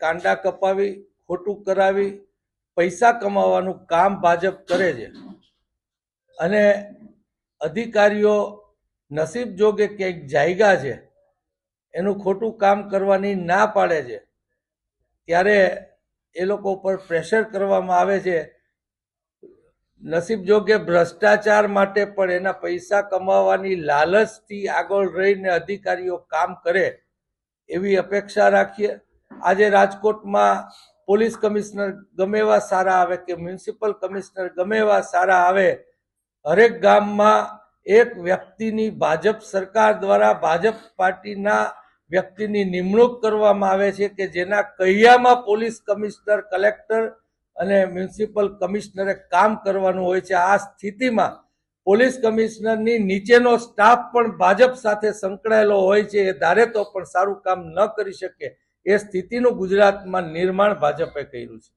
કાંડા કપાવી, ખોટું કરાવી, પૈસા કમાવાનું કામ ભાજપ કરે છે અને અધિકારીઓ નસીબ જોગે ક્યાંક જાયગા છે, એનું ખોટું કામ કરવાની ના પાડે છે, ત્યારે એ લોકો પર પ્રેશર કરવામાં આવે છે. નસીબ જોગે ભ્રષ્ટાચાર માટે પણ એના પૈસા કમાવાની લાલચથી આગળ રહીને અધિકારીઓ કામ કરે એવી અપેક્ષા રાખીએ. આજે રાજકોટમાં પોલીસ કમિશનર ગમે એવા સારા આવે કે મ્યુનિસિપલ કમિશનર ગમે એવા સારા આવે, હરેક ગામમાં એક વ્યક્તિની ભાજપ સરકાર દ્વારા ભાજપ પાર્ટીના વ્યક્તિની નિમણૂક કરવામાં આવે છે કે જેના કૈયામાં પોલીસ કમિશનર, કલેક્ટર અને મ્યુનિસિપલ કમિશનરે કામ કરવાનું હોય છે. આ સ્થિતિમાં પોલીસ કમિશનરની નીચેનો સ્ટાફ પણ ભાજપ સાથે સંકળાયેલો હોય છે. એ ધારે તો પણ સારું કામ ન કરી શકે એ સ્થિતિનું ગુજરાતમાં નિર્માણ ભાજપે કર્યું છે.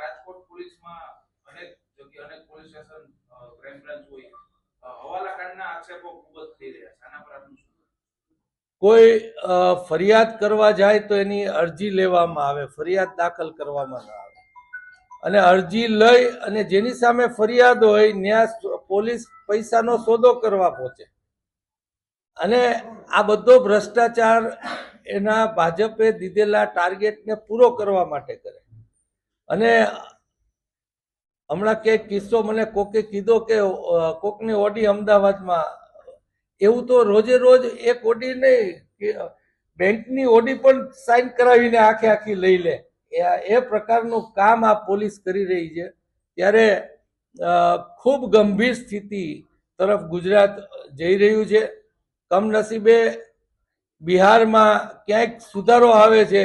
રાજકોટ પોલીસમાં અનેક જગ્યાએ અનેક પોલીસ સ્ટેશન ક્રાઇમ બ્રાન્ચ હોય, હવાલાકાંડના આક્ષેપો ખૂબ જ થઈ રહ્યા છે. આના પર આપનું શું? કોઈ ફરિયાદ કરવા જાય તો એની અરજી લેવામાં આવે, ફરિયાદ દાખલ કરવામાં ના આવે, અને અરજી લઈ અને જેની સામે ફરિયાદ હોય ત્યાં પોલીસ પૈસાનો સોદો કરવા પહોંચે. અને આ બધો ભ્રષ્ટાચાર એના ભાજપે દીધેલા ટાર્ગેટને પૂરો કરવા માટે કરે. અને હમણાં ક્યાંક કિસ્સો મને કોકે કીધો કે કોકની ઓડી અમદાવાદમાં, એવું તો રોજે રોજ એક ઓડી નહીં, બેંકની ઓડી પણ સાઇન કરાવીને આખી લઈ લે. એ પ્રકારનું કામ આ પોલીસ કરી રહી છે. ત્યારે ખૂબ ગંભીર સ્થિતિ તરફ ગુજરાત જઈ રહ્યું છે. કમનસીબે બિહારમાં ક્યાંક સુધારો આવે છે,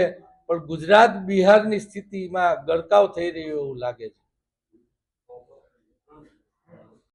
પણ ગુજરાત બિહારની સ્થિતિમાં ગરકાવ થઈ રહ્યો એવું લાગે છે.